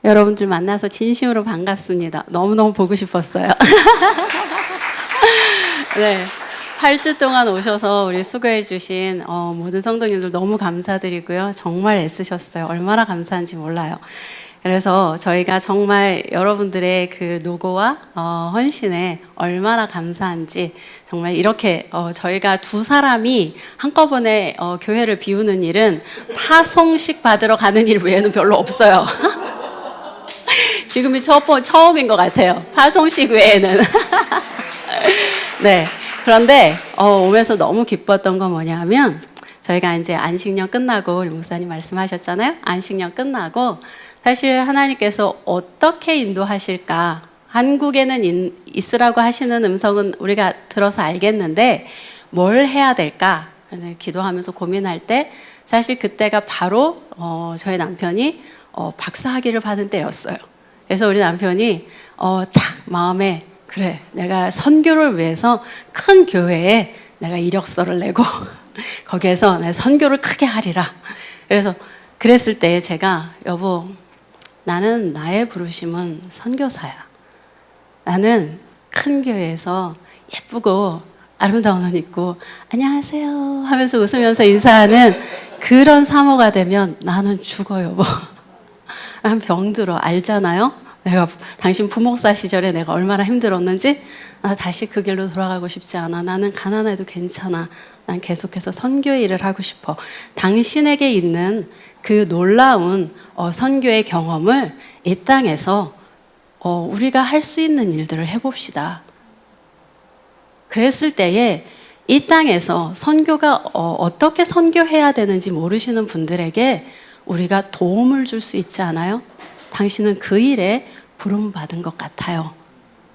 여러분들 만나서 진심으로 반갑습니다. 너무너무 보고 싶었어요. 네. 8주 동안 오셔서 우리 수고해 주신 모든 성도님들 너무 감사드리고요. 정말 애쓰셨어요. 얼마나 감사한지 몰라요. 그래서 저희가 정말 여러분들의 그 노고와 헌신에 얼마나 감사한지 정말 이렇게 저희가 두 사람이 한꺼번에 교회를 비우는 일은 파송식 받으러 가는 일 외에는 별로 없어요. 지금이 처음인 것 같아요. 파송식 외에는. 네. 그런데 오면서 너무 기뻤던 건 뭐냐면 저희가 이제 안식년 끝나고 우리 목사님 말씀하셨잖아요. 안식년 끝나고 사실 하나님께서 어떻게 인도하실까? 한국에는 있으라고 하시는 음성은 우리가 들어서 알겠는데 뭘 해야 될까? 기도하면서 고민할 때 사실 그때가 바로 저희 남편이 박사학위를 받은 때였어요. 그래서 우리 남편이 딱 마음에 그래, 내가 선교를 위해서 큰 교회에 내가 이력서를 내고 거기에서 내 선교를 크게 하리라. 그래서 그랬을 때 제가 여보, 나는 나의 부르심은 선교사야. 나는 큰 교회에서 예쁘고 아름다운 옷 입고 안녕하세요 하면서 웃으면서 인사하는 그런 사모가 되면 나는 죽어 여보. 난 병들어. 알잖아요. 내가 당신 부목사 시절에 내가 얼마나 힘들었는지. 나 다시 그 길로 돌아가고 싶지 않아. 나는 가난해도 괜찮아. 난 계속해서 선교 일을 하고 싶어. 당신에게 있는 그 놀라운 선교의 경험을 이 땅에서 우리가 할 수 있는 일들을 해봅시다. 그랬을 때에 이 땅에서 선교가 어떻게 선교해야 되는지 모르시는 분들에게 우리가 도움을 줄 수 있지 않아요? 당신은 그 일에 부름받은 것 같아요.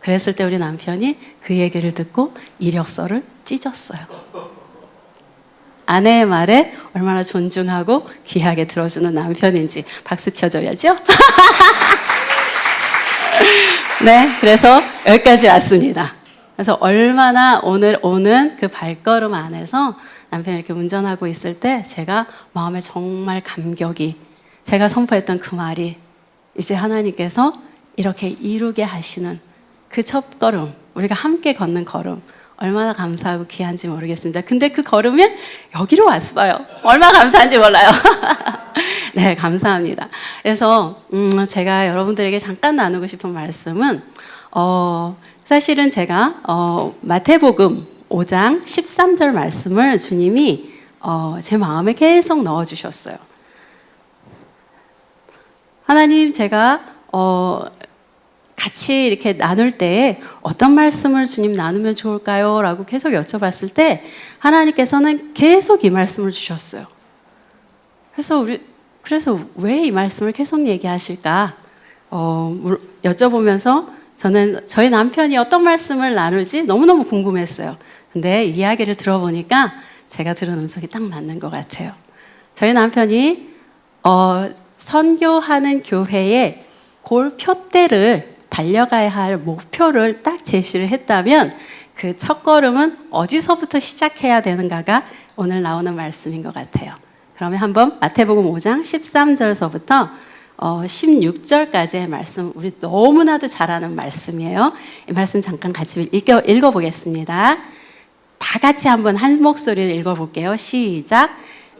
그랬을 때 우리 남편이 그 얘기를 듣고 이력서를 찢었어요. 아내의 말에 얼마나 존중하고 귀하게 들어주는 남편인지 박수 쳐줘야죠. 네, 그래서 여기까지 왔습니다. 그래서 얼마나 오늘 오는 그 발걸음 안에서 남편이 이렇게 운전하고 있을 때 제가 마음에 정말 감격이, 제가 선포했던 그 말이 이제 하나님께서 이렇게 이루게 하시는 그 첫 걸음, 우리가 함께 걷는 걸음, 얼마나 감사하고 귀한지 모르겠습니다. 근데 그 걸음이 여기로 왔어요. 얼마나 감사한지 몰라요. 네, 감사합니다. 그래서 제가 여러분들에게 잠깐 나누고 싶은 말씀은 사실은 제가 마태복음 5장 13절 말씀을 주님이 제 마음에 계속 넣어주셨어요. 하나님, 제가 같이 이렇게 나눌 때에 어떤 말씀을 주님 나누면 좋을까요? 라고 계속 여쭤봤을 때 하나님께서는 계속 이 말씀을 주셨어요. 그래서 왜 이 말씀을 계속 얘기하실까? 여쭤보면서 저는 저희 남편이 어떤 말씀을 나눌지 너무너무 궁금했어요. 근데 이야기를 들어보니까 제가 들은 음성이 딱 맞는 것 같아요. 저희 남편이 선교하는 교회에 그 표대를 달려가야 할 목표를 딱 제시를 했다면 그 첫걸음은 어디서부터 시작해야 되는가가 오늘 나오는 말씀인 것 같아요. 그러면 한번 마태복음 5장 13절서부터 16절까지의 말씀, 우리 너무나도 잘 아는 말씀이에요. 이 말씀 잠깐 같이 읽어보겠습니다. 다 같이 한번 한 목소리를 읽어볼게요. 시작.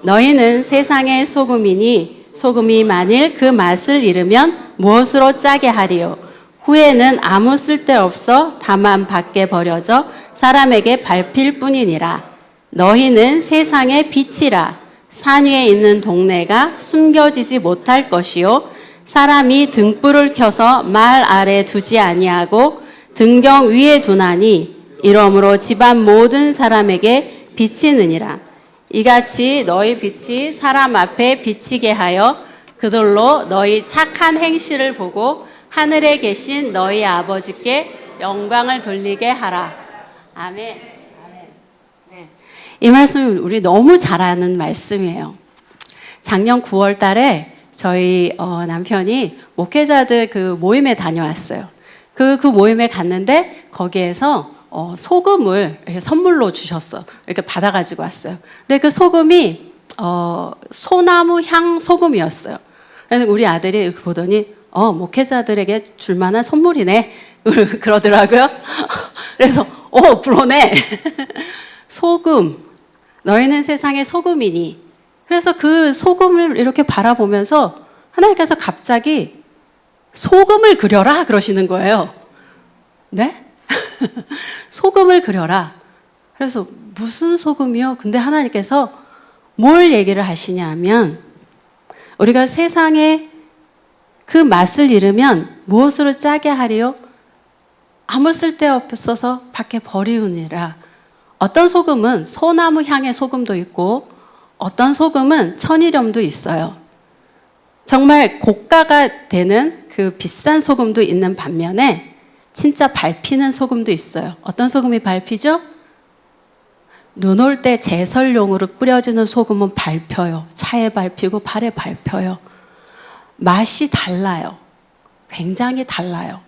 너희는 세상의 소금이니 소금이 만일 그 맛을 잃으면 무엇으로 짜게 하리요? 후에는 아무 쓸데없어 다만 밖에 버려져 사람에게 밟힐 뿐이니라. 너희는 세상의 빛이라. 산 위에 있는 동네가 숨겨지지 못할 것이요 사람이 등불을 켜서 말 아래 두지 아니하고 등경 위에 두나니 이러므로 집안 모든 사람에게 비치느니라. 이같이 너희 빛이 사람 앞에 비치게 하여 그들로 너희 착한 행실을 보고 하늘에 계신 너희 아버지께 영광을 돌리게 하라. 아멘. 네. 이 말씀 우리 너무 잘 아는 말씀이에요. 작년 9월 달에 저희 남편이 목회자들 그 모임에 다녀왔어요. 그 모임에 갔는데 거기에서 소금을 이렇게 선물로 주셨어. 이렇게 받아가지고 왔어요. 근데 그 소금이 소나무 향 소금이었어요. 그래서 우리 아들이 보더니 목회자들에게 줄 만한 선물이네. 그러더라고요. 그래서, 그러네. 소금. 너희는 세상의 소금이니. 그래서 그 소금을 이렇게 바라보면서 하나님께서 갑자기 소금을 그려라 그러시는 거예요. 네? 소금을 그려라. 그래서 무슨 소금이요? 근데 하나님께서 뭘 얘기를 하시냐 하면 우리가 세상에 그 맛을 잃으면 무엇으로 짜게 하리요? 아무 쓸데없어서 밖에 버리우니라. 어떤 소금은 소나무 향의 소금도 있고 어떤 소금은 천일염도 있어요. 정말 고가가 되는 그 비싼 소금도 있는 반면에 진짜 밟히는 소금도 있어요. 어떤 소금이 밟히죠? 눈 올 때 제설용으로 뿌려지는 소금은 밟혀요. 차에 밟히고 발에 밟혀요. 맛이 달라요. 굉장히 달라요.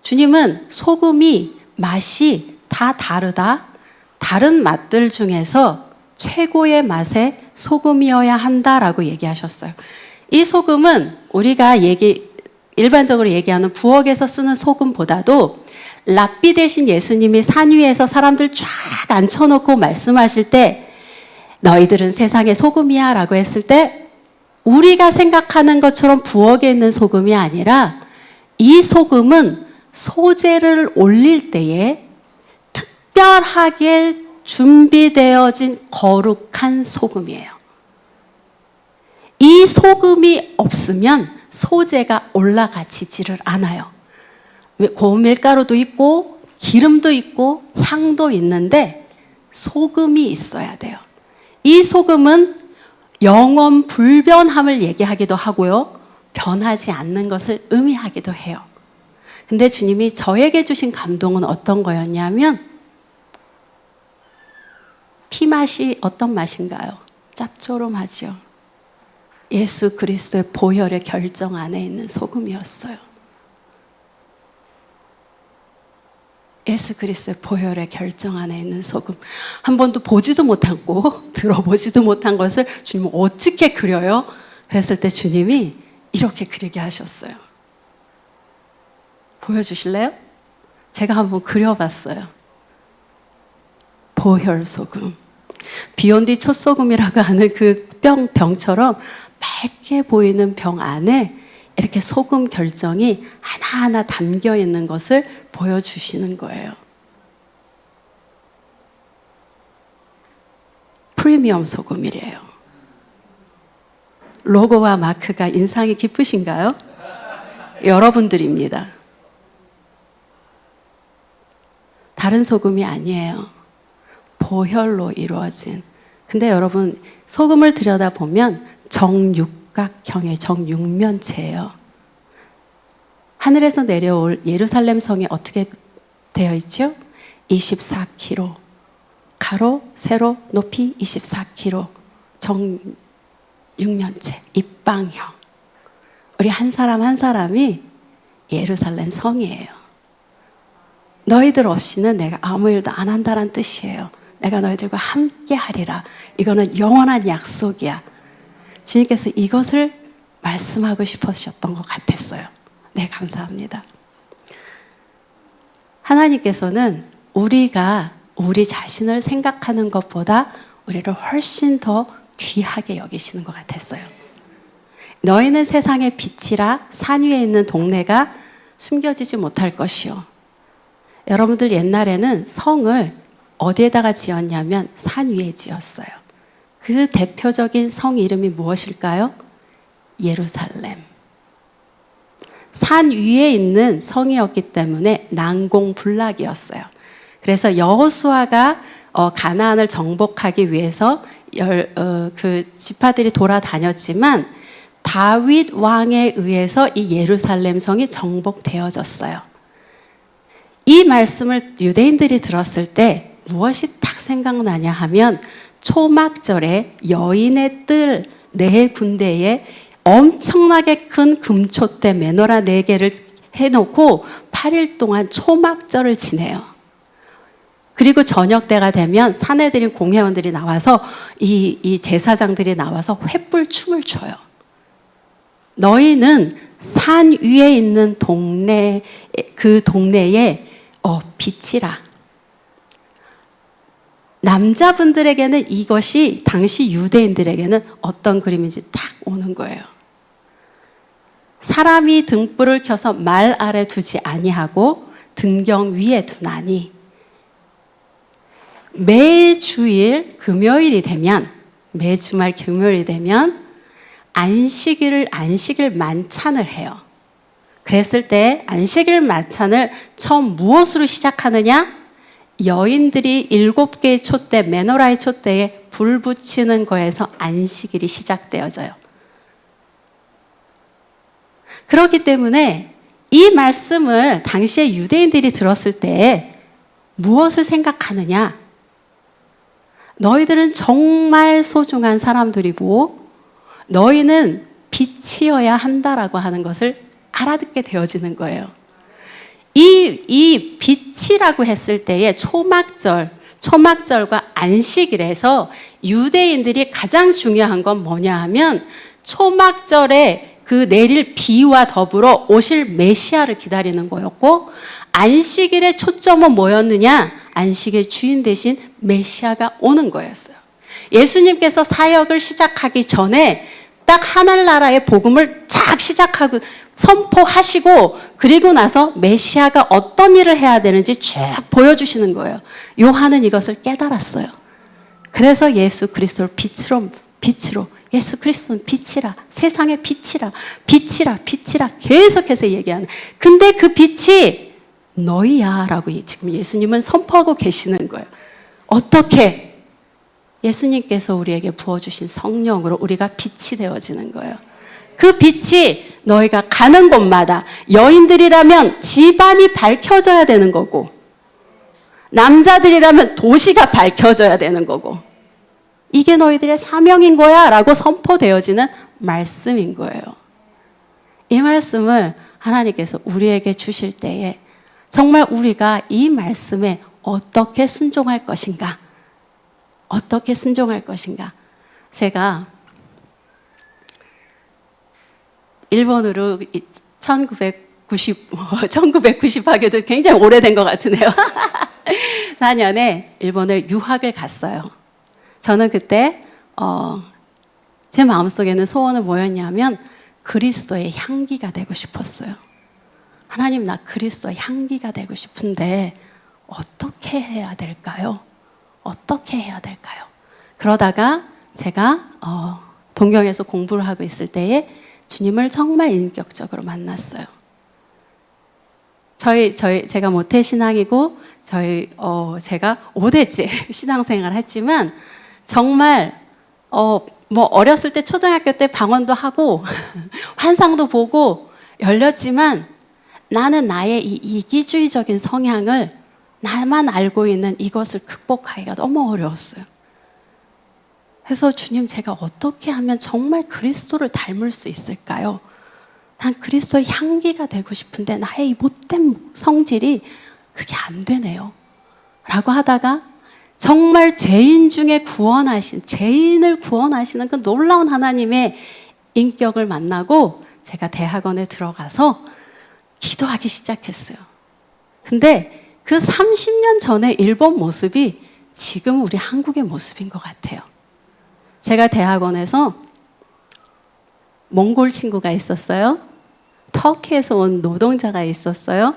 주님은 소금이 맛이 다 다르다. 다른 맛들 중에서 최고의 맛의 소금이어야 한다라고 얘기하셨어요. 이 소금은 우리가 일반적으로 얘기하는 부엌에서 쓰는 소금보다도 랍비 대신 예수님이 산 위에서 사람들 쫙 앉혀놓고 말씀하실 때 너희들은 세상의 소금이야 라고 했을 때 우리가 생각하는 것처럼 부엌에 있는 소금이 아니라 이 소금은 소재를 올릴 때에 특별하게 준비되어진 거룩한 소금이에요. 이 소금이 없으면 소재가 올라가지지를 않아요. 고운 밀가루도 있고 기름도 있고 향도 있는데 소금이 있어야 돼요. 이 소금은 영원 불변함을 얘기하기도 하고요. 변하지 않는 것을 의미하기도 해요. 근데 주님이 저에게 주신 감동은 어떤 거였냐면 피맛이 어떤 맛인가요? 짭조름하죠. 예수 그리스도의 보혈의 결정 안에 있는 소금이었어요. 예수 그리스도의 보혈의 결정 안에 있는 소금. 한 번도 보지도 못하고 들어보지도 못한 것을 주님은 어떻게 그려요? 그랬을 때 주님이 이렇게 그리게 하셨어요. 보여주실래요? 제가 한번 그려봤어요. 보혈 소금. 비욘디 촛소금이라고 하는 그 병처럼 맑게 보이는 병 안에 이렇게 소금 결정이 하나하나 담겨 있는 것을 보여주시는 거예요. 프리미엄 소금이래요. 로고와 마크가 인상이 깊으신가요? 여러분들입니다. 다른 소금이 아니에요. 보혈로 이루어진. 근데 여러분 소금을 들여다보면 정육각형의 정육면체예요. 하늘에서 내려올 예루살렘 성이 어떻게 되어 있죠? 24km. 가로, 세로, 높이 24km. 정육면체, 입방형. 우리 한 사람 한 사람이 예루살렘 성이에요. 너희들 없이는 내가 아무 일도 안 한다는 뜻이에요. 내가 너희들과 함께 하리라. 이거는 영원한 약속이야. 주님께서 이것을 말씀하고 싶으셨던 것 같았어요. 네, 감사합니다. 하나님께서는 우리가 우리 자신을 생각하는 것보다 우리를 훨씬 더 귀하게 여기시는 것 같았어요. 너희는 세상의 빛이라 산 위에 있는 동네가 숨겨지지 못할 것이요. 여러분들 옛날에는 성을 어디에다가 지었냐면 산 위에 지었어요. 그 대표적인 성 이름이 무엇일까요? 예루살렘. 산 위에 있는 성이었기 때문에 난공불락이었어요. 그래서 여호수아가 가나안을 정복하기 위해서 그 지파들이 돌아다녔지만 다윗 왕에 의해서 이 예루살렘 성이 정복되어졌어요. 이 말씀을 유대인들이 들었을 때 무엇이 딱 생각나냐 하면 초막절에 여인의 뜰 네 군데에 엄청나게 큰 금촛대 메노라 4개를 해놓고 8일 동안 초막절을 지내요. 그리고 저녁 때가 되면 사내들인 공회원들이 나와서 이 제사장들이 나와서 횃불 춤을 춰요. 너희는 산 위에 있는 동네, 그 동네에 빛이라. 남자분들에게는 이것이 당시 유대인들에게는 어떤 그림인지 딱 오는 거예요. 사람이 등불을 켜서 말 아래 두지 아니하고 등경 위에 두나니, 매주일 금요일이 되면, 매주말 금요일이 되면 안식일 만찬을 해요. 그랬을 때 안식일 만찬을 처음 무엇으로 시작하느냐? 여인들이 7개의 촛대, 메노라의 촛대에 불 붙이는 거에서 안식일이 시작되어져요. 그렇기 때문에 이 말씀을 당시에 유대인들이 들었을 때 무엇을 생각하느냐? 너희들은 정말 소중한 사람들이고 너희는 빛이어야 한다라고 하는 것을 알아듣게 되어지는 거예요. 이 빛이라고 했을 때에 초막절과 안식일에서 유대인들이 가장 중요한 건 뭐냐 하면 초막절에 그 내릴 비와 더불어 오실 메시아를 기다리는 거였고, 안식일의 초점은 뭐였느냐? 안식의 주인 대신 메시아가 오는 거였어요. 예수님께서 사역을 시작하기 전에 딱 하늘나라의 복음을 쫙 시작하고 선포하시고, 그리고 나서 메시아가 어떤 일을 해야 되는지 쫙 보여주시는 거예요. 요한은 이것을 깨달았어요. 그래서 예수 그리스도를 빛으로 예수 그리스도는 빛이라, 세상의 빛이라 계속해서 얘기하는. 근데 그 빛이 너희야 라고 지금 예수님은 선포하고 계시는 거예요. 어떻게? 예수님께서 우리에게 부어주신 성령으로 우리가 빛이 되어지는 거예요. 그 빛이 너희가 가는 곳마다, 여인들이라면 집안이 밝혀져야 되는 거고, 남자들이라면 도시가 밝혀져야 되는 거고, 이게 너희들의 사명인 거야 라고 선포되어지는 말씀인 거예요. 이 말씀을 하나님께서 우리에게 주실 때에 정말 우리가 이 말씀에 어떻게 순종할 것인가? 어떻게 순종할 것인가? 제가 일본으로 1990 하기도 굉장히 오래된 것 같으네요. 4년에 일본을 유학을 갔어요. 저는 그때 제 마음속에는 소원은 뭐였냐면 그리스도의 향기가 되고 싶었어요. 하나님, 나 그리스도의 향기가 되고 싶은데 어떻게 해야 될까요? 어떻게 해야 될까요? 그러다가 제가 동경에서 공부를 하고 있을 때에 주님을 정말 인격적으로 만났어요. 제가 모태신앙이고 제가 5대째 신앙생활을 했지만 정말 뭐 어렸을 때 초등학교 때 방언도 하고 환상도 보고 열렸지만 나는 나의 이 이기주의적인 성향을, 나만 알고 있는 이것을 극복하기가 너무 어려웠어요. 그래서 주님, 제가 어떻게 하면 정말 그리스도를 닮을 수 있을까요? 난 그리스도의 향기가 되고 싶은데 나의 이 못된 성질이 그게 안 되네요 라고 하다가 정말 죄인 중에 죄인을 구원하시는 그 놀라운 하나님의 인격을 만나고 제가 대학원에 들어가서 기도하기 시작했어요. 근데 그 30년 전의 일본 모습이 지금 우리 한국의 모습인 것 같아요. 제가 대학원에서 몽골 친구가 있었어요. 터키에서 온 노동자가 있었어요.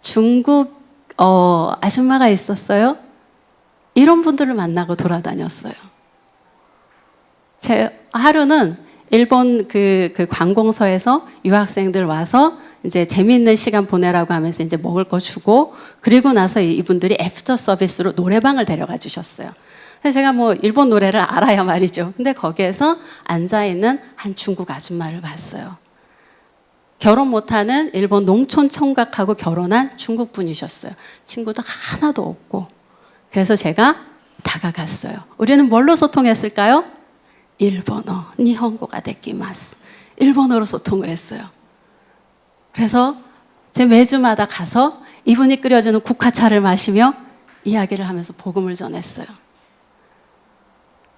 중국 아줌마가 있었어요. 이런 분들을 만나고 돌아다녔어요. 제 하루는 일본 그 관공서에서 유학생들 와서 이제 재미있는 시간 보내라고 하면서 이제 먹을 거 주고, 그리고 나서 이분들이 애프터 서비스로 노래방을 데려가 주셨어요. 그래서 제가 뭐 일본 노래를 알아야 말이죠. 근데 거기에서 앉아있는 한 중국 아줌마를 봤어요. 결혼 못하는 일본 농촌 총각하고 결혼한 중국 분이셨어요. 친구도 하나도 없고. 그래서 제가 다가갔어요. 우리는 뭘로 소통했을까요? 일본어, 니혼고가 데키마스. 일본어로 소통을 했어요. 그래서 제 매주마다 가서 이분이 끓여주는 국화차를 마시며 이야기를 하면서 복음을 전했어요.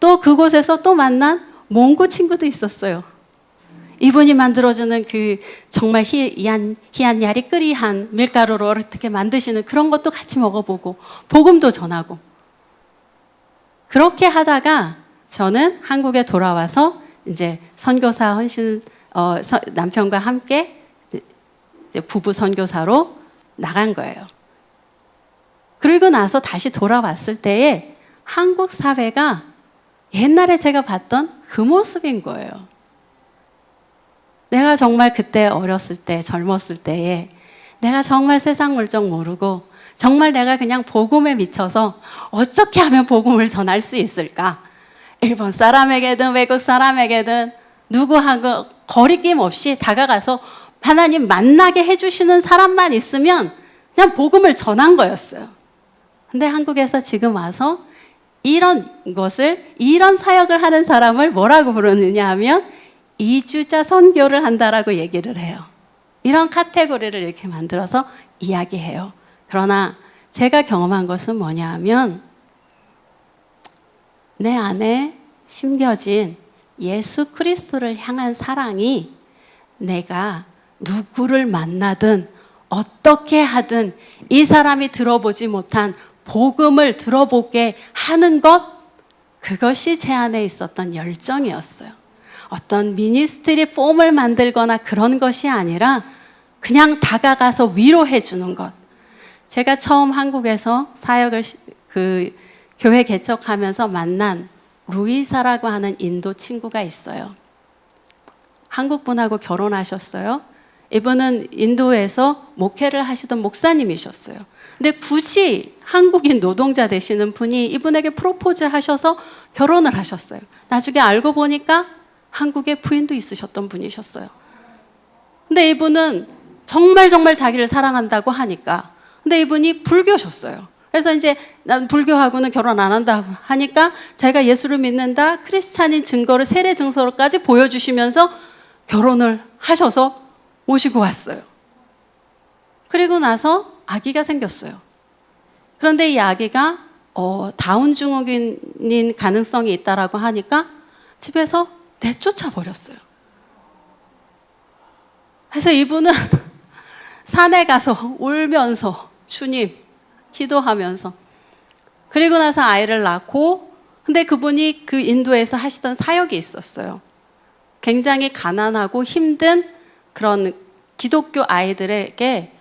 또 그곳에서 또 만난 몽고 친구도 있었어요. 이분이 만들어주는 그 정말 희한 야리끄리한 밀가루로 어떻게 만드시는 그런 것도 같이 먹어보고 복음도 전하고 그렇게 저는 한국에 돌아와서 이제 선교사 헌신 남편과 함께 이제 부부 선교사로 나간 거예요. 그리고 나서 다시 돌아왔을 때에 한국 사회가 옛날에 제가 봤던 그 모습인 거예요. 내가 정말 그때 어렸을 때, 젊었을 때에 내가 정말 세상 물정 모르고 정말 내가 그냥 복음에 미쳐서 어떻게 하면 복음을 전할 수 있을까? 일본 사람에게든 외국 사람에게든 누구하고 거리낌 없이 다가가서 하나님 만나게 해주시는 사람만 있으면 그냥 복음을 전한 거였어요. 근데 한국에서 지금 와서 이런 사역을 하는 사람을 뭐라고 부르느냐 하면 이주자 선교를 한다라고 얘기를 해요. 이런 카테고리를 이렇게 만들어서 이야기해요. 그러나 제가 경험한 것은 뭐냐 하면 내 안에 심겨진 예수 그리스도를 향한 사랑이 내가 누구를 만나든 어떻게 하든 이 사람이 들어보지 못한 복음을 들어보게 하는 것, 그것이 제 안에 있었던 열정이었어요. 어떤 미니스트리 폼을 만들거나 그런 것이 아니라 그냥 다가가서 위로해 주는 것. 제가 처음 한국에서 사역을 교회 개척하면서 만난 루이사라고 하는 인도 친구가 있어요. 한국 분하고 결혼하셨어요. 이분은 인도에서 목회를 하시던 목사님이셨어요. 근데 굳이 한국인 노동자 되시는 분이 이분에게 프로포즈 하셔서 결혼을 하셨어요. 나중에 알고 보니까 한국에 부인도 있으셨던 분이셨어요. 근데 이분은 정말 자기를 사랑한다고 하니까, 근데 이분이 불교셨어요. 그래서 이제 난 불교하고는 결혼 안 한다고 하니까 자기가 예수를 믿는다, 크리스찬인 증거를 세례 증서로까지 보여주시면서 결혼을 하셔서 모시고 왔어요. 그리고 나서 아기가 생겼어요. 그런데 이 아기가 다운 증후군인 가능성이 있다라고 하니까 집에서 내쫓아 버렸어요. 그래서 이분은 산에 가서 울면서 주님 기도하면서, 그리고 나서 아이를 낳고, 근데 그분이 그 인도에서 하시던 사역이 있었어요. 굉장히 가난하고 힘든 그런 기독교 아이들에게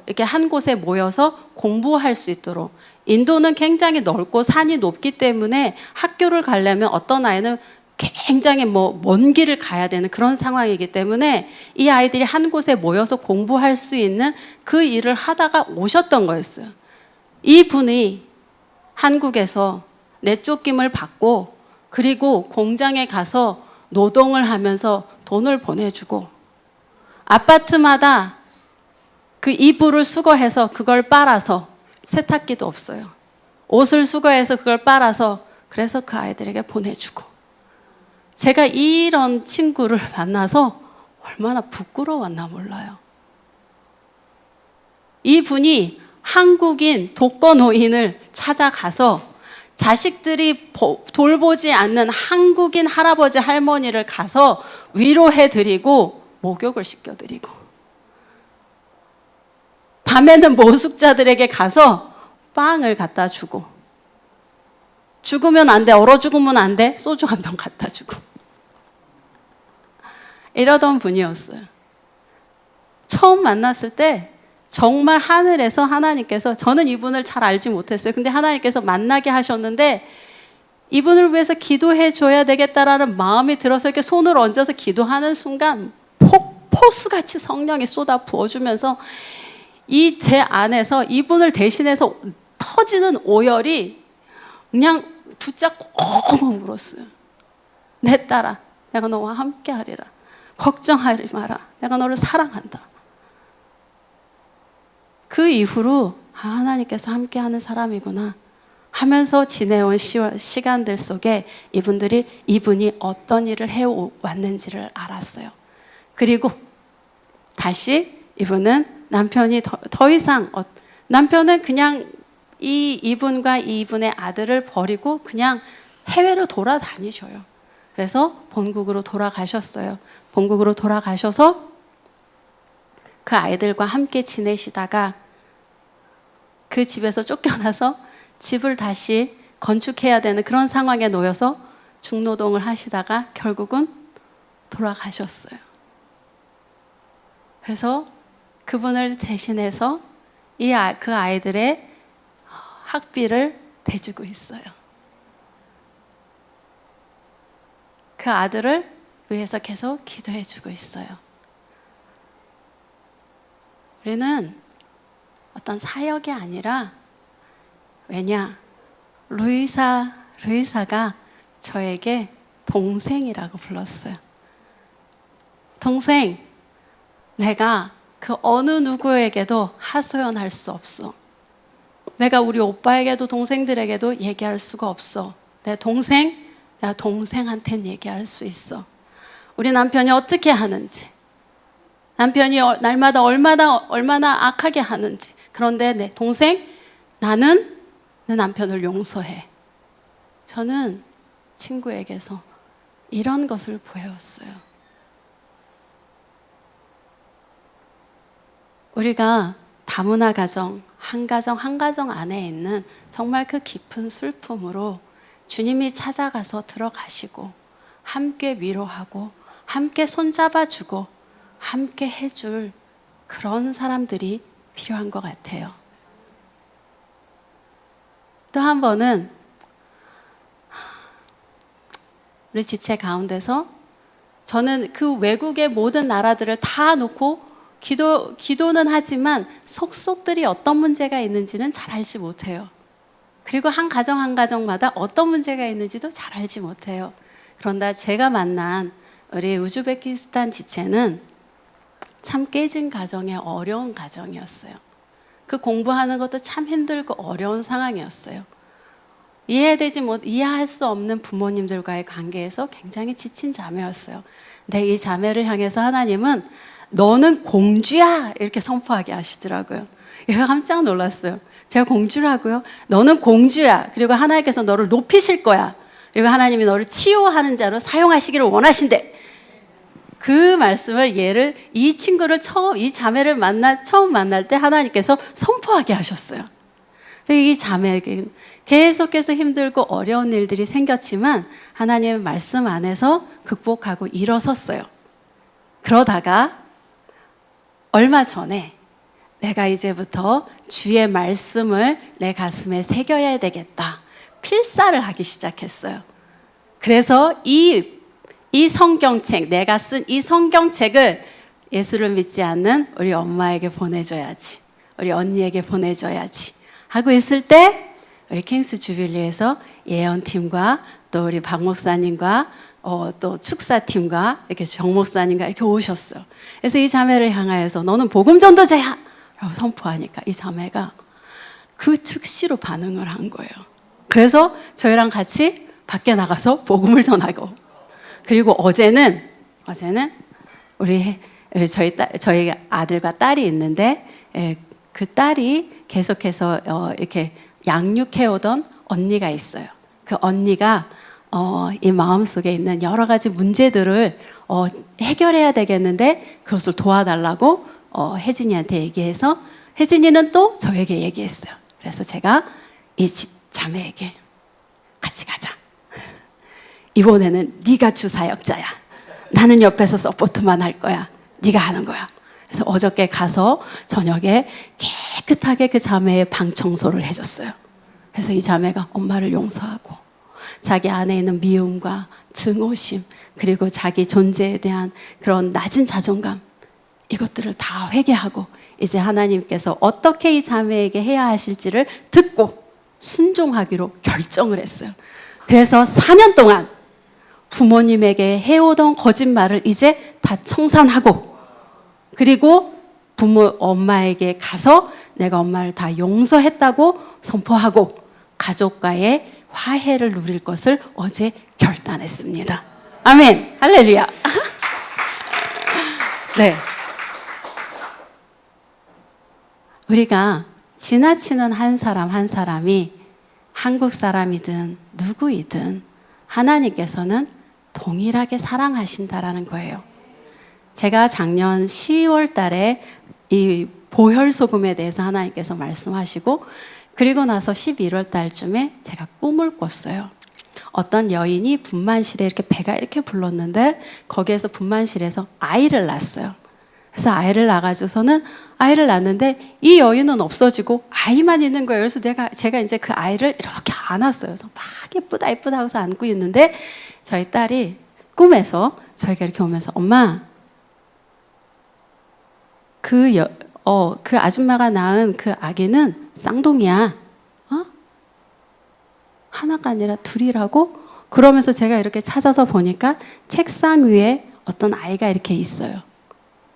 이렇게 한 곳에 모여서 공부할 수 있도록, 인도는 굉장히 넓고 산이 높기 때문에 학교를 가려면 어떤 아이는 굉장히 먼 길을 가야 되는 그런 상황이기 때문에 이 아이들이 한 곳에 모여서 공부할 수 있는 그 일을 하다가 오셨던 거였어요. 이 분이 한국에서 내쫓김을 받고, 그리고 공장에 가서 노동을 하면서 돈을 보내주고, 아파트마다 그 이불을 수거해서 그걸 빨아서, 세탁기도 없어요, 옷을 수거해서 그걸 빨아서 그래서 그 아이들에게 보내주고. 제가 이런 친구를 만나서 얼마나 부끄러웠나 몰라요. 이분이 한국인 독거노인을 찾아가서 자식들이 돌보지 않는 한국인 할아버지 할머니를 가서 위로해드리고 목욕을 시켜드리고, 밤에는 모숙자들에게 가서 빵을 갖다 주고, 죽으면 안 돼, 얼어 죽으면 안 돼, 소주 한 병 갖다 주고, 이러던 분이었어요. 처음 만났을 때 정말 하늘에서 하나님께서, 저는 이분을 잘 알지 못했어요. 근데 하나님께서 만나게 하셨는데, 이분을 위해서 기도해 줘야 되겠다라는 마음이 들어서 이렇게 손을 얹어서 기도하는 순간 폭포수같이 성령이 쏟아 부어주면서 이 제 안에서 이분을 대신해서 터지는 오열이 그냥 붙잡고 엉엉 울었어요. 내 딸아, 내가 너와 함께 하리라. 걱정하지 마라. 내가 너를 사랑한다. 그 이후로 하나님께서 함께하는 사람이구나 하면서 지내온 시간들 속에 이분이 어떤 일을 해왔는지를 알았어요. 그리고 다시 이분은 남편이 더 이상, 남편은 그냥 이분과 이분의 아들을 버리고 그냥 해외로 돌아다니셔요. 그래서 본국으로 돌아가셨어요. 본국으로 돌아가셔서 그 아이들과 함께 지내시다가 그 집에서 쫓겨나서 집을 다시 건축해야 되는 그런 상황에 놓여서 중노동을 하시다가 결국은 돌아가셨어요. 그래서 그분을 대신해서 그 아이들의 학비를 대주고 있어요. 그 아들을 위해서 계속 기도해 주고 있어요. 우리는 어떤 사역이 아니라, 왜냐? 루이사가 저에게 동생이라고 불렀어요. 동생, 내가 그 어느 누구에게도 하소연할 수 없어. 내가 우리 오빠에게도 동생들에게도 얘기할 수가 없어. 내가 동생한테는 얘기할 수 있어. 우리 남편이 어떻게 하는지, 남편이 날마다 얼마나 악하게 하는지. 그런데 내 동생, 나는 내 남편을 용서해. 저는 친구에게서 이런 것을 배웠어요. 우리가 다문화 가정, 한 가정 안에 있는 정말 그 깊은 슬픔으로 주님이 찾아가서 들어가시고 함께 위로하고 함께 손잡아주고 함께 해줄 그런 사람들이 필요한 것 같아요. 또 한 번은 우리 지체 가운데서 저는 그 외국의 모든 나라들을 다 놓고 기도는 하지만 속속들이 어떤 문제가 있는지는 잘 알지 못해요. 그리고 한 가정마다 어떤 문제가 있는지도 잘 알지 못해요. 그런데 제가 만난 우리 우즈베키스탄 지체는 참 깨진 가정의 어려운 가정이었어요. 그 공부하는 것도 참 힘들고 어려운 상황이었어요. 이해할 수 없는 부모님들과의 관계에서 굉장히 지친 자매였어요. 근데 이 자매를 향해서 하나님은 너는 공주야 이렇게 선포하게 하시더라고요. 얘가 깜짝 놀랐어요. 제가 공주라고요? 너는 공주야. 그리고 하나님께서 너를 높이실 거야. 그리고 하나님이 너를 치유하는 자로 사용하시기를 원하신대. 그 말씀을 이 친구를 이 자매를 처음 만날 때 하나님께서 선포하게 하셨어요. 이 자매에게 계속해서 힘들고 어려운 일들이 생겼지만 하나님의 말씀 안에서 극복하고 일어섰어요. 그러다가 얼마 전에 내가 이제부터 주의 말씀을 내 가슴에 새겨야 되겠다. 필사를 하기 시작했어요. 그래서 이 성경책, 내가 쓴 이 성경책을 예수를 믿지 않는 우리 엄마에게 보내줘야지. 우리 언니에게 보내줘야지. 하고 있을 때 우리 킹스 주빌리에서 예언팀과 또 우리 박 목사님과 또 축사팀과 이렇게 정 목사님과 이렇게 오셨어요. 그래서 이 자매를 향하여서 너는 복음 전도자야! 라고 선포하니까 이 자매가 그 즉시로 반응을 한 거예요. 그래서 저희랑 같이 밖에 나가서 복음을 전하고, 그리고 어제는 저희 아들과 딸이 있는데 그 딸이 계속해서 이렇게 양육해오던 언니가 있어요. 그 언니가 이 마음속에 있는 여러 가지 문제들을 해결해야 되겠는데 그것을 도와달라고 혜진이한테 얘기해서 혜진이는 또 저에게 얘기했어요. 그래서 제가 이 자매에게 같이 가자. 이번에는 네가 주사역자야. 나는 옆에서 서포트만 할 거야. 네가 하는 거야. 그래서 어저께 가서 저녁에 깨끗하게 그 자매의 방 청소를 해줬어요. 그래서 이 자매가 엄마를 용서하고 자기 안에 있는 미움과 증오심, 그리고 자기 존재에 대한 그런 낮은 자존감, 이것들을 다 회개하고 이제 하나님께서 어떻게 이 자매에게 해야 하실지를 듣고 순종하기로 결정을 했어요. 그래서 4년 동안 부모님에게 해오던 거짓말을 이제 다 청산하고, 그리고 엄마에게 가서 내가 엄마를 다 용서했다고 선포하고 가족과의 화해를 누릴 것을 어제 결단했습니다. 아멘. 할렐루야. 네. 우리가 지나치는 한 사람이 한국 사람이든 누구이든 하나님께서는 동일하게 사랑하신다라는 거예요. 제가 작년 10월 달에 이 보혈소금에 대해서 하나님께서 말씀하시고, 그리고 나서 11월 달쯤에 제가 꿈을 꿨어요. 어떤 여인이 분만실에 이렇게 배가 이렇게 불렀는데 거기에서 분만실에서 아이를 낳았어요. 그래서 아이를 낳아가지고서는 아이를 낳았는데 이 여인은 없어지고 아이만 있는 거예요. 그래서 제가 이제 그 아이를 이렇게 안았어요. 그래서 막 예쁘다 예쁘다 하고서 안고 있는데 저희 딸이 꿈에서 저희가 이렇게 오면서 엄마, 그 아줌마가 낳은 그 아기는 쌍둥이야. 하나가 아니라 둘이라고? 그러면서 제가 이렇게 찾아서 보니까 책상 위에 어떤 아이가 이렇게 있어요.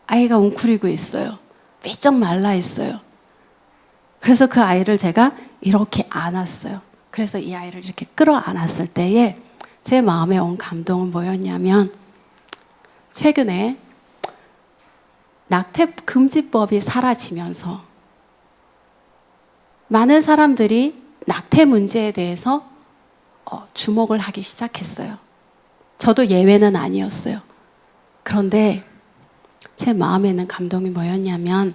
아이가 웅크리고 있어요. 삐쩍 말라 있어요. 그래서 그 아이를 제가 이렇게 안았어요. 그래서 이 아이를 이렇게 끌어안았을 때에 제 마음에 온 감동은 뭐였냐면, 최근에 낙태 금지법이 사라지면서 많은 사람들이 낙태 문제에 대해서 주목을 하기 시작했어요. 저도 예외는 아니었어요. 그런데 제 마음에 있는 감동이 뭐였냐면,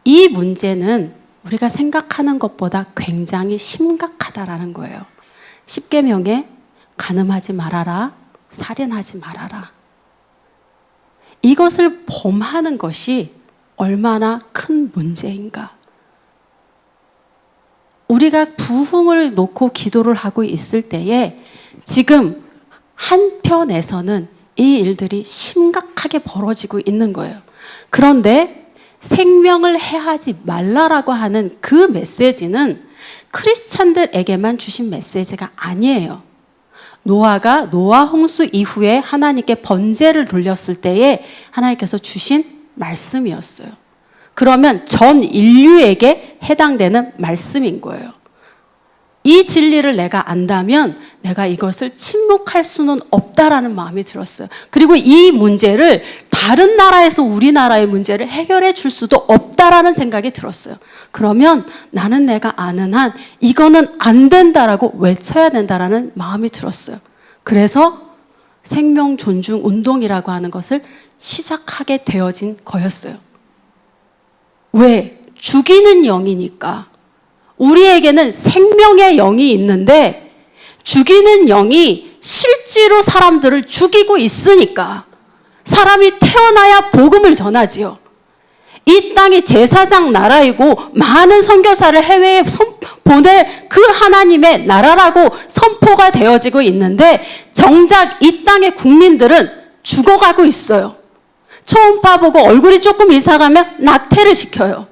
이 문제는 우리가 생각하는 것보다 굉장히 심각하다라는 거예요. 십계명에 간음하지 말아라, 살인하지 말아라. 이것을 범하는 것이 얼마나 큰 문제인가. 우리가 부흥을 놓고 기도를 하고 있을 때에 지금 한편에서는 이 일들이 심각하게 벌어지고 있는 거예요. 그런데 생명을 해하지 말라라고 하는 그 메시지는 크리스찬들에게만 주신 메시지가 아니에요. 노아가 노아 홍수 이후에 하나님께 번제를 돌렸을 때에 하나님께서 주신 말씀이었어요. 그러면 전 인류에게 해당되는 말씀인 거예요. 이 진리를 내가 안다면 내가 이것을 침묵할 수는 없다라는 마음이 들었어요. 그리고 이 문제를 다른 나라에서 우리나라의 문제를 해결해 줄 수도 없다라는 생각이 들었어요. 그러면 나는 내가 아는 한 이거는 안 된다라고 외쳐야 된다라는 마음이 들었어요. 그래서 생명 존중 운동이라고 하는 것을 시작하게 되어진 거였어요. 왜? 죽이는 영이니까. 우리에게는 생명의 영이 있는데 죽이는 영이 실제로 사람들을 죽이고 있으니까 사람이 태어나야 복음을 전하지요. 이 땅이 제사장 나라이고 많은 선교사를 해외에 보낼 그 하나님의 나라라고 선포가 되어지고 있는데 정작 이 땅의 국민들은 죽어가고 있어요. 초음파 보고 얼굴이 조금 이상하면 낙태를 시켜요.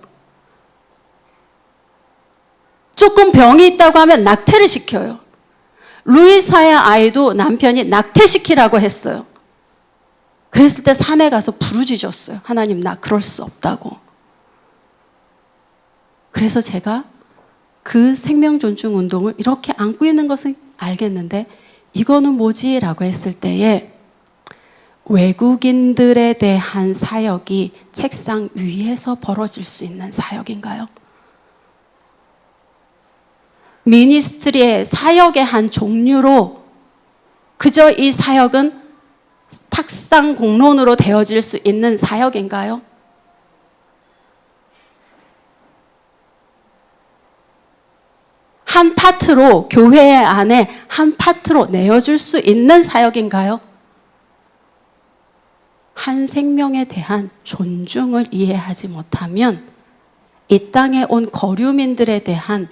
조금 병이 있다고 하면 낙태를 시켜요. 루이사의 아이도 남편이 낙태시키라고 했어요. 그랬을 때 산에 가서 부르짖었어요. 하나님, 나 그럴 수 없다고. 그래서 제가 그 생명 존중 운동을 이렇게 안고 있는 것을 알겠는데 이거는 뭐지? 라고 했을 때에 외국인들에 대한 사역이 책상 위에서 벌어질 수 있는 사역인가요? 미니스트리의 사역의 한 종류로 그저 이 사역은 탁상 공론으로 되어질 수 있는 사역인가요? 한 파트로, 교회 안에 한 파트로 내어줄 수 있는 사역인가요? 한 생명에 대한 존중을 이해하지 못하면 이 땅에 온 거류민들에 대한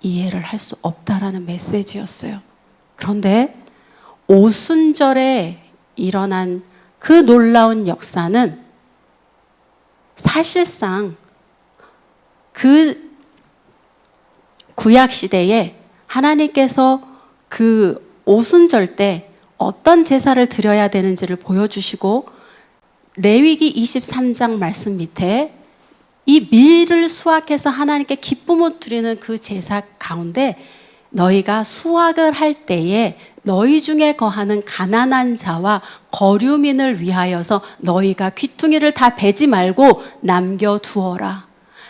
이해를 할 수 없다라는 메시지였어요. 그런데 오순절에 일어난 그 놀라운 역사는 사실상 그 구약시대에 하나님께서 그 오순절 때 어떤 제사를 드려야 되는지를 보여주시고 레위기 23장 말씀 밑에 이 밀을 수확해서 하나님께 기쁨을 드리는 그 제사 가운데 너희가 수확을 할 때에 너희 중에 거하는 가난한 자와 거류민을 위하여서 너희가 귀퉁이를 다 베지 말고 남겨두어라.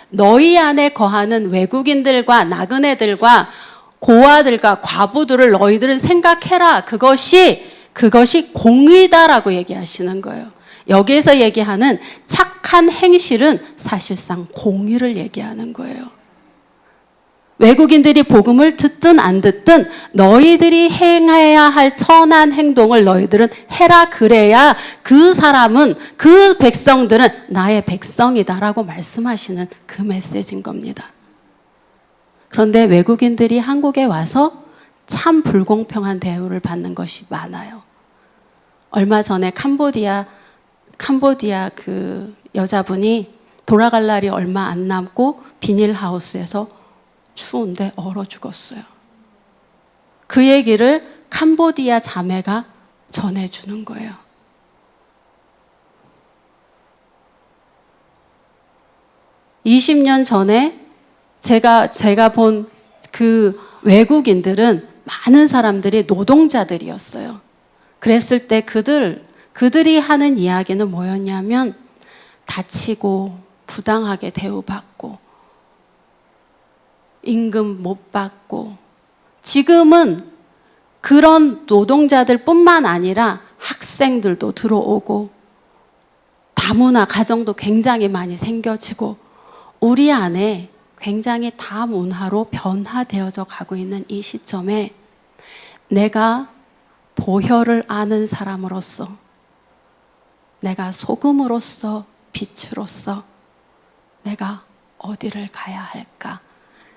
너희 안에 거하는 외국인들과 나그네들과 고아들과 과부들을 너희들은 생각해라. 그것이 그것이 공의다라고 얘기하시는 거예요. 여기에서 얘기하는 착한 행실은 사실상 공의를 얘기하는 거예요. 외국인들이 복음을 듣든 안 듣든 너희들이 행해야 할 선한 행동을 너희들은 해라, 그래야 그 사람은, 그 백성들은 나의 백성이다라고 말씀하시는 그 메시지인 겁니다. 그런데 외국인들이 한국에 와서 참 불공평한 대우를 받는 것이 많아요. 얼마 전에 캄보디아 그 여자분이 돌아갈 날이 얼마 안 남고 비닐하우스에서 추운데 얼어 죽었어요. 그 얘기를 캄보디아 자매가 전해주는 거예요. (20년) 전에 제가 본 그 외국인들은 많은 사람들이 노동자들이었어요. 그랬을 때 그들이 하는 이야기는 뭐였냐면 다치고 부당하게 대우받고 임금 못 받고, 지금은 그런 노동자들 뿐만 아니라 학생들도 들어오고 다문화 가정도 굉장히 많이 생겨지고 우리 안에 굉장히 다문화로 변화되어져 가고 있는 이 시점에 내가 보혈을 아는 사람으로서, 내가 소금으로서, 빛으로서 내가 어디를 가야 할까?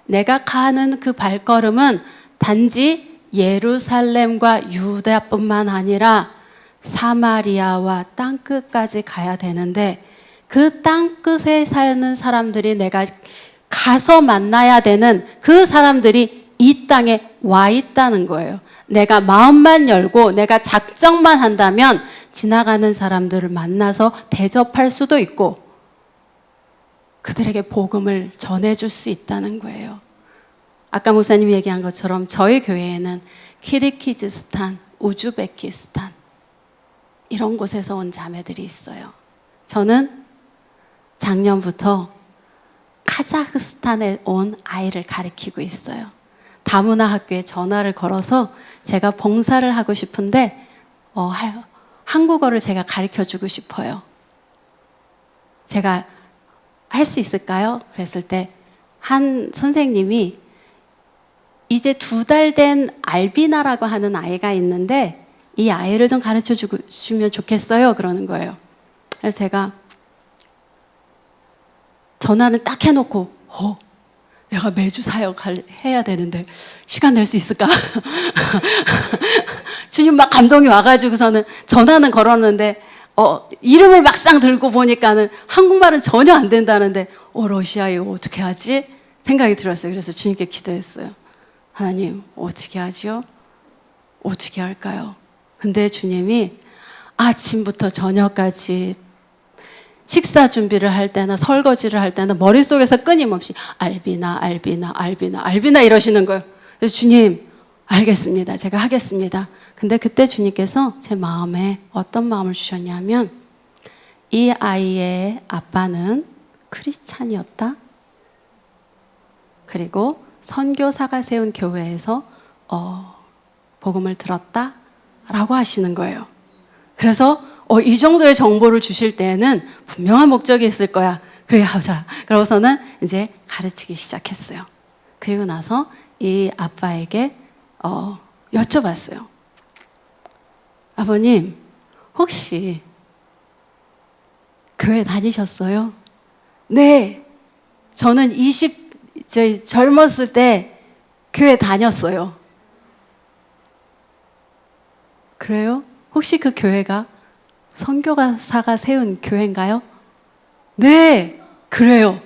내가 가는 그 발걸음은 단지 예루살렘과 유다뿐만 아니라 사마리아와 땅끝까지 가야 되는데, 그 땅끝에 사는 사람들이, 내가 가서 만나야 되는 그 사람들이 이 땅에 와 있다는 거예요. 내가 마음만 열고 내가 작정만 한다면 지나가는 사람들을 만나서 대접할 수도 있고 그들에게 복음을 전해줄 수 있다는 거예요. 아까 목사님이 얘기한 것처럼 저희 교회에는 키르기즈스탄, 우즈베키스탄 이런 곳에서 온 자매들이 있어요. 저는 작년부터 카자흐스탄에 온 아이를 가르치고 있어요. 다문화 학교에 전화를 걸어서 제가 봉사를 하고 싶은데 한국어를 제가 가르쳐주고 싶어요. 제가 할 수 있을까요? 그랬을 때 한 선생님이 이제 2달 된 알비나라고 하는 아이가 있는데 이 아이를 좀 가르쳐 주면 좋겠어요. 그러는 거예요. 그래서 제가 전화를 딱 해놓고 내가 매주 사역을 해야 되는데 시간 낼 수 있을까? 주님 막 감동이 와가지고서는 전화는 걸었는데 이름을 막상 들고 보니까는 한국말은 전혀 안 된다는데 러시아 이거 어떻게 하지? 생각이 들었어요. 그래서 주님께 기도했어요. 하나님 어떻게 하죠? 어떻게 할까요? 근데 주님이 아침부터 저녁까지 식사 준비를 할 때나 설거지를 할 때나 머릿속에서 끊임없이 알비나 이러시는 거예요. 그래서 주님 알겠습니다. 제가 하겠습니다. 근데 그때 주님께서 제 마음에 어떤 마음을 주셨냐면 이 아이의 아빠는 크리스찬이었다. 그리고 선교사가 세운 교회에서 복음을 들었다 라고 하시는 거예요. 그래서 이 정도의 정보를 주실 때에는 분명한 목적이 있을 거야. 그래 하자. 그러고서는 이제 가르치기 시작했어요. 그리고 나서 이 아빠에게 여쭤봤어요. 아버님, 혹시 교회 다니셨어요? 네, 저는 젊었을 때 교회 다녔어요. 그래요? 혹시 그 교회가 선교사가 세운 교회인가요? 네, 그래요.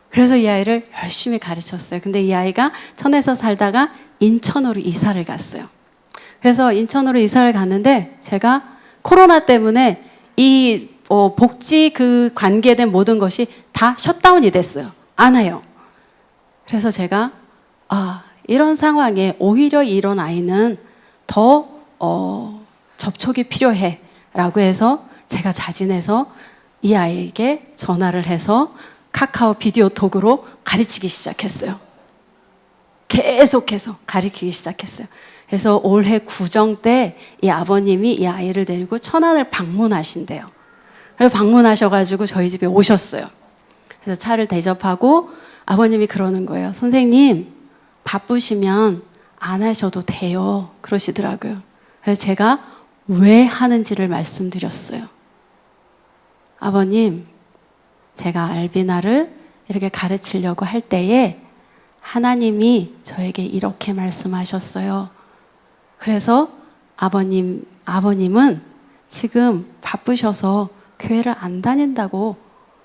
그래서 이 아이를 열심히 가르쳤어요. 근데 이 아이가 천에서 살다가 인천으로 이사를 갔어요. 그래서 인천으로 이사를 갔는데 제가 코로나 때문에 이 복지 그 관계된 모든 것이 다 셧다운이 됐어요. 안 해요. 그래서 제가 이런 상황에 오히려 이런 아이는 더 접촉이 필요해 라고 해서 제가 자진해서 이 아이에게 전화를 해서 카카오 비디오 톡으로 가르치기 시작했어요. 계속해서 가르치기 시작했어요. 그래서 올해 구정 때 이 아버님이 이 아이를 데리고 천안을 방문하신대요. 그래서 방문하셔가지고 저희 집에 오셨어요. 그래서 차를 대접하고 아버님이 그러는 거예요. 선생님, 바쁘시면 안 하셔도 돼요. 그러시더라고요. 그래서 제가 왜 하는지를 말씀드렸어요. 아버님, 제가 알비나를 이렇게 가르치려고 할 때에 하나님이 저에게 이렇게 말씀하셨어요. 그래서 아버님은 지금 바쁘셔서 교회를 안 다닌다고,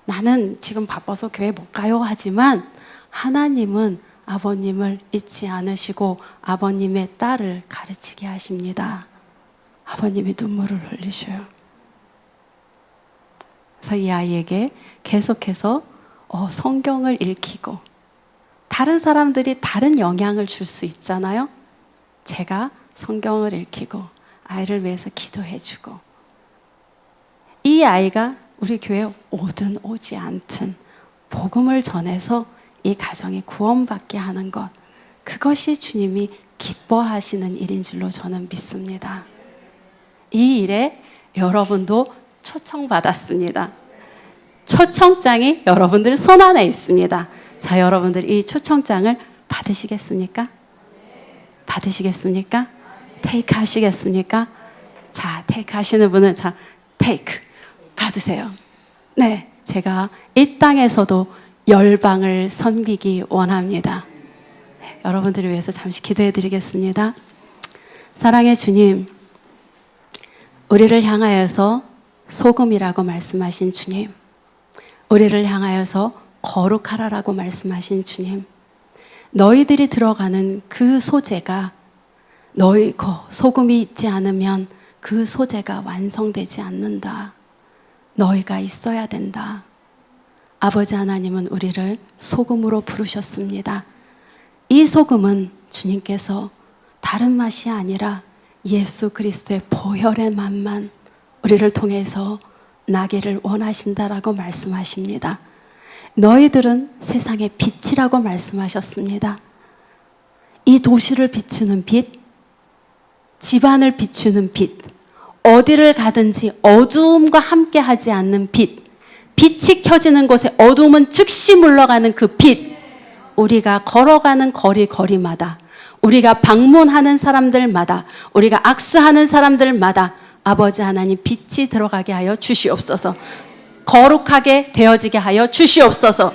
나는 지금 바빠서 교회 못 가요 하지만 하나님은 아버님을 잊지 않으시고 아버님의 딸을 가르치게 하십니다. 아버님이 눈물을 흘리셔요. 그래서 이 아이에게 계속해서 성경을 읽히고, 다른 사람들이 다른 영향을 줄 수 있잖아요. 제가 성경을 읽히고 아이를 위해서 기도해주고, 이 아이가 우리 교회에 오든 오지 않든 복음을 전해서 이 가정이 구원받게 하는 것, 그것이 주님이 기뻐하시는 일인 줄로 저는 믿습니다. 이 일에 여러분도 초청받았습니다. 초청장이 여러분들 손안에 있습니다. 자, 여러분들 이 초청장을 받으시겠습니까? 받으시겠습니까? 테이크 하시겠습니까? 자, 테이크 하시는 분은 자, 테이크 받으세요. 네, 제가 이 땅에서도 열방을 섬기기 원합니다. 네, 여러분들을 위해서 잠시 기도해 드리겠습니다. 사랑의 주님, 우리를 향하여서 소금이라고 말씀하신 주님, 우리를 향하여서 거룩하라라고 말씀하신 주님, 너희들이 들어가는 그 소재가, 너희 소금이 있지 않으면 그 소재가 완성되지 않는다. 너희가 있어야 된다. 아버지 하나님은 우리를 소금으로 부르셨습니다. 이 소금은 주님께서 다른 맛이 아니라 예수 그리스도의 보혈의 맛만 우리를 통해서 나기를 원하신다라고 말씀하십니다. 너희들은 세상의 빛이라고 말씀하셨습니다. 이 도시를 비추는 빛, 집안을 비추는 빛, 어디를 가든지 어두움과 함께 하지 않는 빛, 빛이 켜지는 곳에 어두움은 즉시 물러가는 그 빛, 우리가 걸어가는 거리마다, 우리가 방문하는 사람들마다, 우리가 악수하는 사람들마다 아버지 하나님 빛이 들어가게 하여 주시옵소서. 거룩하게 되어지게 하여 주시옵소서.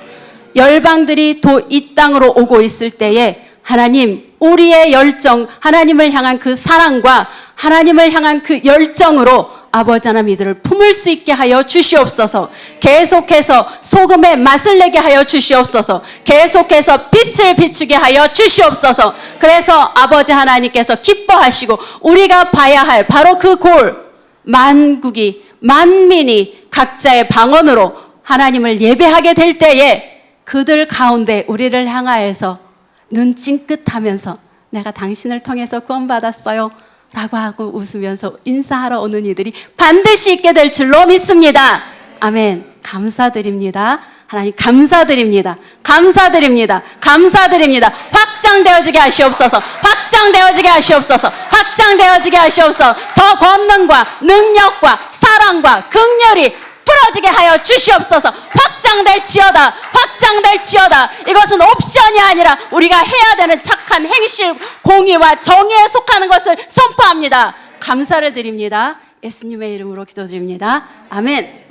열방들이 이 땅으로 오고 있을 때에 하나님, 우리의 열정, 하나님을 향한 그 사랑과 하나님을 향한 그 열정으로 아버지 하나님 이들을 품을 수 있게 하여 주시옵소서. 계속해서 소금의 맛을 내게 하여 주시옵소서. 계속해서 빛을 비추게 하여 주시옵소서. 그래서 아버지 하나님께서 기뻐하시고 우리가 봐야 할 바로 그 골, 만국이, 만민이 각자의 방언으로 하나님을 예배하게 될 때에 그들 가운데 우리를 향하여서 눈 찡긋하면서 내가 당신을 통해서 구원받았어요 라고 하고 웃으면서 인사하러 오는 이들이 반드시 있게 될 줄로 믿습니다. 아멘. 감사드립니다. 하나님 감사드립니다. 감사드립니다. 감사드립니다. 확장되어지게 하시옵소서. 확장되어지게 하시옵소서. 확장되어지게 하시옵소서. 더 권능과 능력과 사랑과 긍휼이 풀어지게 하여 주시옵소서. 확장될지어다. 확장될지어다. 이것은 옵션이 아니라 우리가 해야 되는 착한 행실, 공의와 정의에 속하는 것을 선포합니다. 감사를 드립니다. 예수님의 이름으로 기도드립니다. 아멘.